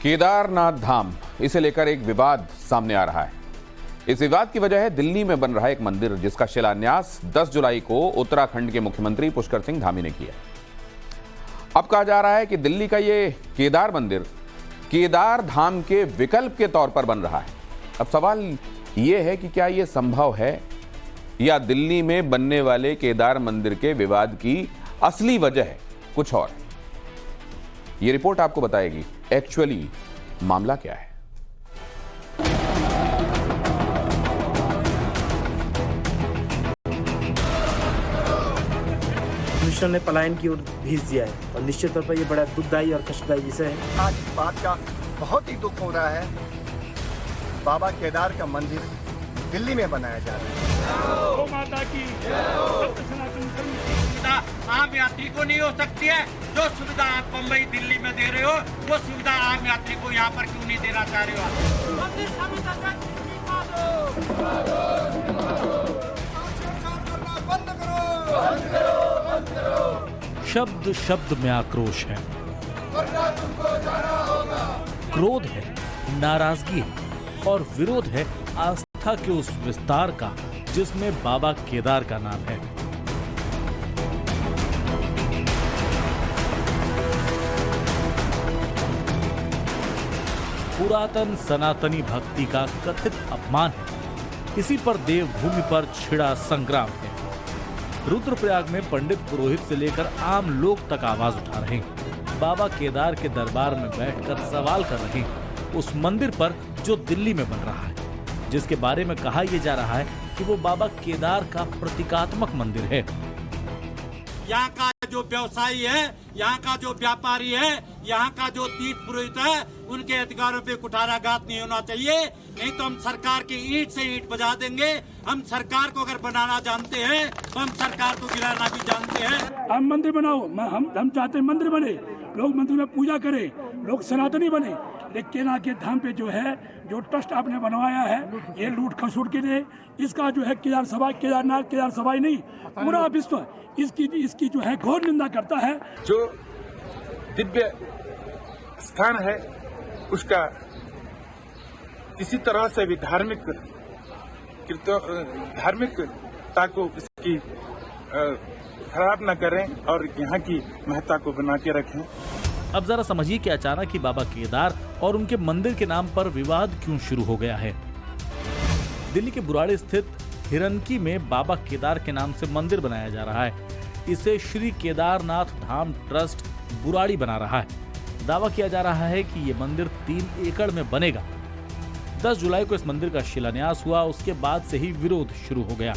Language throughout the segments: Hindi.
केदारनाथ धाम, इसे लेकर एक विवाद सामने आ रहा है। इस विवाद की वजह है दिल्ली में बन रहा एक मंदिर जिसका शिलान्यास 10 जुलाई को उत्तराखंड के मुख्यमंत्री पुष्कर सिंह धामी ने किया। अब कहा जा रहा है कि दिल्ली का ये केदार मंदिर केदार धाम के विकल्प के तौर पर बन रहा है। अब सवाल ये है कि क्या ये संभव है या दिल्ली में बनने वाले केदार मंदिर के विवाद की असली वजह कुछ और है। ये रिपोर्ट आपको बताएगी एक्चुअली मामला क्या है। मिशन ने पलायन की ओर भेज दिया है और निश्चित तौर पर यह बड़ा दुखदायी और कष्टदायी विषय है। आज इस बात का बहुत ही दुख हो रहा है, बाबा केदार का मंदिर दिल्ली में बनाया जा रहा है। गौ माता की सुविधा आम यात्री को नहीं हो सकती है। जो सुविधा आप बम्बई दिल्ली में दे रहे हो, वो सुविधा आम यात्री को यहाँ पर क्यों नहीं देना चाह रहे हो? शब्द शब्द में आक्रोश है, क्रोध है, नाराजगी है और विरोध है आस्था के उस विस्तार का जिसमें बाबा केदार का नाम है। पुरातन सनातनी भक्ति का कथित अपमान है। इसी पर देवभूमि पर छिड़ा संग्राम है। रुद्रप्रयाग में पंडित पुरोहित से लेकर आम लोग तक आवाज उठा रहे हैं। बाबा केदार के दरबार में बैठकर सवाल कर रहे हैं उस मंदिर पर जो दिल्ली में बन रहा है, जिसके बारे में कहा यह जा रहा है कि वो बाबा केदार का प्रतीकात्मक मंदिर है। यहाँ का जो व्यवसायी है, यहाँ का जो व्यापारी है, यहाँ का जो तीर्थ पुरोहित है, उनके अधिकारों पे कुठाराघात नहीं होना चाहिए। नहीं तो हम सरकार की ईंट से ईंट बजा देंगे। हम सरकार को अगर बनाना जानते हैं तो हम सरकार को गिराना भी जानते हैं। हम मंदिर बनाओ, हम चाहते हैं मंदिर बने, लोग मंदिर में पूजा करें, लोग सनातनी बने। लेकिन केदार के धाम पे जो है, जो ट्रस्ट आपने बनवाया है, ये लूट खसूट के लिए, इसका जो है केदारनाथ केदार सभाई नहीं, पूरा विश्व इसकी जो है घोर निंदा करता है। जो दिव्य स्थान है उसका किसी तरह से भी धार्मिकता को इसकी खराब न करें और यहाँ की महत्ता को बना के रखें। अब जरा समझिए कि अचानक ही बाबा केदार और उनके मंदिर के नाम पर विवाद क्यों शुरू हो गया है। दिल्ली के बुराड़ी स्थित हिरनकी में बाबा केदार के नाम से मंदिर बनाया जा रहा है। इसे श्री केदारनाथ धाम ट्रस्ट बुराड़ी बना रहा है। दावा किया जा रहा है कि ये मंदिर 3 एकड़ में बनेगा। 10 जुलाई को इस मंदिर का शिलान्यास हुआ, उसके बाद से ही विरोध शुरू हो गया।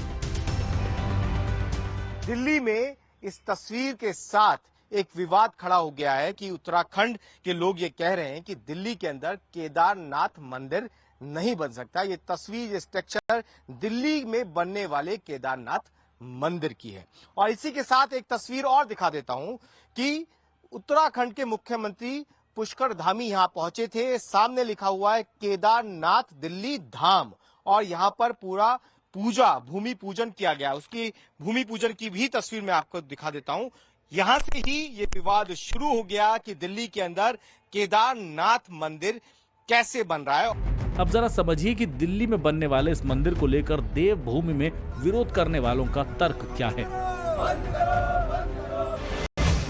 दिल्ली में इस तस्वीर के साथ एक विवाद खड़ा हो गया है कि उत्तराखंड के लोग ये कह रहे हैं कि दिल्ली के अंदर केदारनाथ मंदिर नहीं बन सकता। ये तस्वीर, ये स्ट्रक्चर दिल्ली में बनने वाले केदारनाथ मंदिर की है। और इसी के साथ एक तस्वीर और दिखा देता हूं कि उत्तराखंड के मुख्यमंत्री पुष्कर धामी यहां पहुंचे थे। सामने लिखा हुआ है केदारनाथ दिल्ली धाम और यहां पर पूरा भूमि पूजन किया गया। उसकी भूमि पूजन की भी तस्वीर मैं आपको दिखा देता हूं। यहां से ही ये विवाद शुरू हो गया कि दिल्ली के अंदर केदारनाथ मंदिर कैसे बन रहा है। अब जरा समझिए कि दिल्ली में बनने वाले इस मंदिर को लेकर देवभूमि में विरोध करने वालों का तर्क क्या है।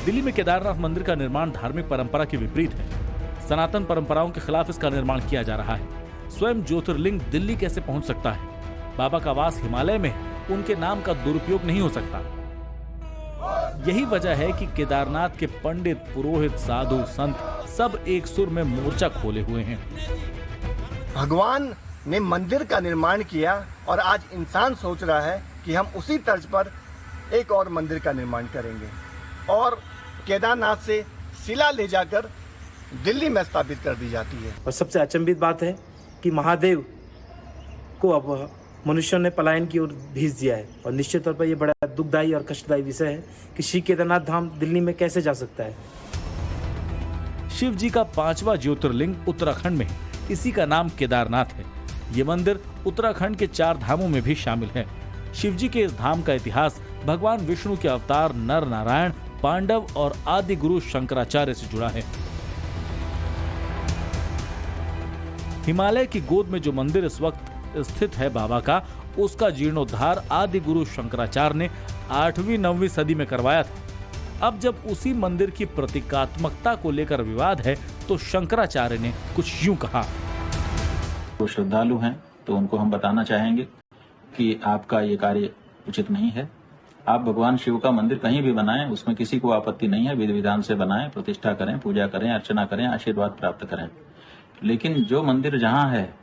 दिल्ली में केदारनाथ मंदिर का निर्माण धार्मिक परंपरा के विपरीत है। सनातन परंपराओं के खिलाफ इसका निर्माण किया जा रहा है। स्वयं ज्योतिर्लिंग दिल्ली कैसे पहुंच सकता है? बाबा का वास हिमालय में, उनके नाम का दुरुपयोग नहीं हो सकता। यही वजह है कि केदारनाथ के पंडित, पुरोहित, साधु, संत सब एक सुर में मोर्चा खोले हुए हैं। भगवान ने मंदिर का निर्माण किया और आज इंसान सोच रहा है कि हम उसी तर्ज पर एक और मंदिर का निर्माण करेंगे और केदारनाथ से शिला ले जाकर दिल्ली में स्थापित कर दी जाती है। और सबसे अचंभित बात है कि महादेव को अब मनुष्यों ने पलायन की ओर भेज दिया है और निश्चित तौर पर यह बड़ा दुखदायी और कष्टदायी विषय है कि श्री केदारनाथ धाम दिल्ली में कैसे जा सकता है। शिव जी का 5वां ज्योतिर्लिंग उत्तराखंड में है। इसी का नाम केदारनाथ है। ये मंदिर उत्तराखंड के 4 धामों में भी शामिल है। शिव जी के इस धाम का इतिहास भगवान विष्णु के अवतार नर नारायण, पांडव और आदि गुरु शंकराचार्य से जुड़ा है। हिमालय की गोद में जो मंदिर इस वक्त स्थित है बाबा का, उसका जीर्णोद्धार आदि गुरु शंकराचार्य ने 8वीं-9वीं सदी में करवाया था। अब जब उसी मंदिर की प्रतीकात्मकता को लेकर विवाद है तो शंकराचार्य ने कुछ यूं कहा। वो श्रद्धालु हैं तो उनको हम बताना चाहेंगे कि आपका ये कार्य उचित नहीं है। आप भगवान शिव का मंदिर कहीं भी बनाएं, उसमें किसी को आपत्ति नहीं है। विधि विधान से बनाएं, प्रतिष्ठा करें, पूजा करें, अर्चना करें, आशीर्वाद प्राप्त करें। लेकिन जो मंदिर जहां है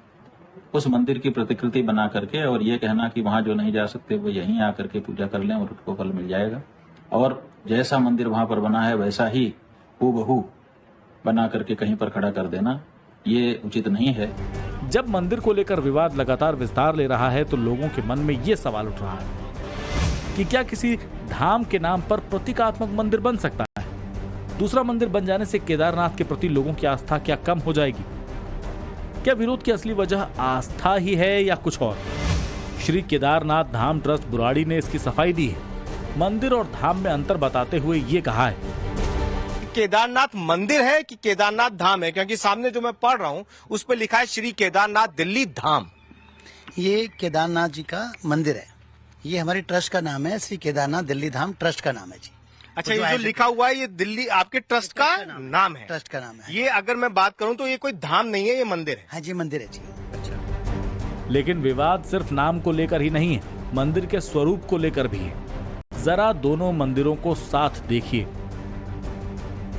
उस मंदिर की प्रतिकृति बना करके और ये कहना कि वहां जो नहीं जा सकते वो यहीं आकर के पूजा कर लें और उनको फल मिल जाएगा, और जैसा मंदिर वहां पर बना है वैसा ही हूबहू बना करके कहीं पर खड़ा कर देना, ये उचित नहीं है। जब मंदिर को लेकर विवाद लगातार विस्तार ले रहा है तो लोगों के मन में ये सवाल उठ रहा है कि क्या किसी धाम के नाम पर प्रतीकात्मक मंदिर बन सकता है? दूसरा मंदिर बन जाने से केदारनाथ के प्रति लोगों की आस्था क्या कम हो जाएगी? क्या विरोध की असली वजह आस्था ही है या कुछ और? श्री केदारनाथ धाम ट्रस्ट बुराड़ी ने इसकी सफाई दी है। मंदिर और धाम में अंतर बताते हुए ये कहा है, केदारनाथ मंदिर है कि केदारनाथ धाम है? क्योंकि सामने जो मैं पढ़ रहा हूँ उस पर लिखा है श्री केदारनाथ दिल्ली धाम। ये केदारनाथ जी का मंदिर है, ये हमारी ट्रस्ट का नाम है, श्री केदारनाथ दिल्ली धाम ट्रस्ट का नाम है जी। अच्छा, ये जो लिखा हुआ है ये दिल्ली आपके ट्रस्ट का नाम है? ट्रस्ट का नाम है। ये अगर मैं बात करूं तो ये कोई धाम नहीं है, ये मंदिर है। हाँ जी, मंदिर है जी। अच्छा। लेकिन विवाद सिर्फ नाम को लेकर ही नहीं है, मंदिर के स्वरूप को लेकर भी है। जरा दोनों मंदिरों को साथ देखिए।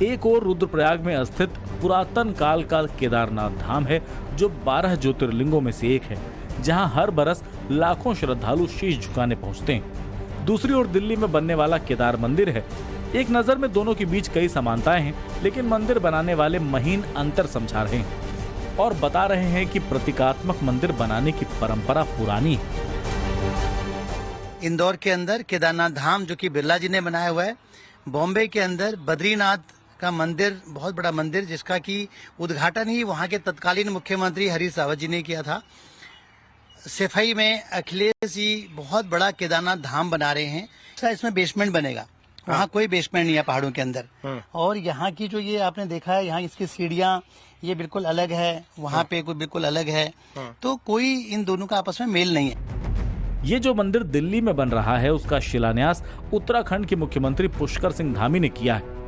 एक और रुद्रप्रयाग में स्थित पुरातन काल का केदारनाथ धाम है जो 12 ज्योतिर्लिंगों में से एक है, जहां हर बरस लाखों श्रद्धालु शीश झुकाने पहुंचते हैं। दूसरी ओर दिल्ली में बनने वाला केदार मंदिर है। एक नजर में दोनों के बीच कई समानताएं हैं, लेकिन मंदिर बनाने वाले महीन अंतर समझा रहे हैं और बता रहे हैं कि प्रतीकात्मक मंदिर बनाने की परंपरा पुरानी है। इंदौर के अंदर केदारनाथ धाम जो कि बिरला जी ने बनाया हुआ है, बॉम्बे के अंदर बद्रीनाथ का मंदिर, बहुत बड़ा मंदिर जिसका कि उद्घाटन ही वहां के तत्कालीन मुख्यमंत्री हरीश रावत जी ने किया था। सफाई में अखिलेश जी बहुत बड़ा केदारनाथ धाम बना रहे हैं। इसमें बेसमेंट बनेगा, वहाँ कोई बेसमेंट नहीं है पहाड़ों के अंदर। और यहाँ की जो ये आपने देखा है, यहाँ इसकी सीढ़ियाँ ये बिल्कुल अलग है, वहाँ पे कोई बिल्कुल अलग है, तो कोई इन दोनों का आपस में मेल नहीं है। ये जो मंदिर दिल्ली में बन रहा है उसका शिलान्यास उत्तराखंड के मुख्यमंत्री पुष्कर सिंह धामी ने किया है।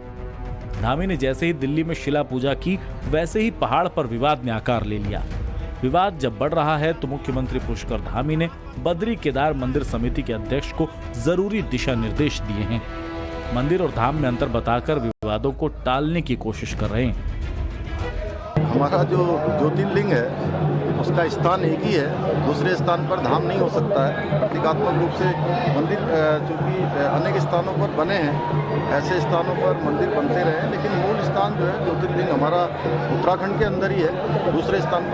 धामी ने जैसे ही दिल्ली में शिला पूजा की, वैसे ही पहाड़ पर विवाद ने आकार ले लिया। विवाद जब बढ़ रहा है तो मुख्यमंत्री पुष्कर धामी ने बद्री केदार मंदिर समिति के अध्यक्ष को जरूरी दिशा निर्देश दिए हैं। मंदिर और धाम में अंतर बताकर विवादों को टालने की कोशिश कर रहे हैं। हमारा जो ज्योतिर्लिंग है उसका स्थान एक ही है, दूसरे स्थान पर धाम नहीं हो सकता है। प्रतीकात्मक रूप से मंदिर चूंकि अनेक स्थानों पर बने हैं, ऐसे स्थानों पर मंदिर बनते रहे, लेकिन मूल स्थान जो है ज्योतिर्लिंग हमारा उत्तराखंड के अंदर ही है, दूसरे स्थान पर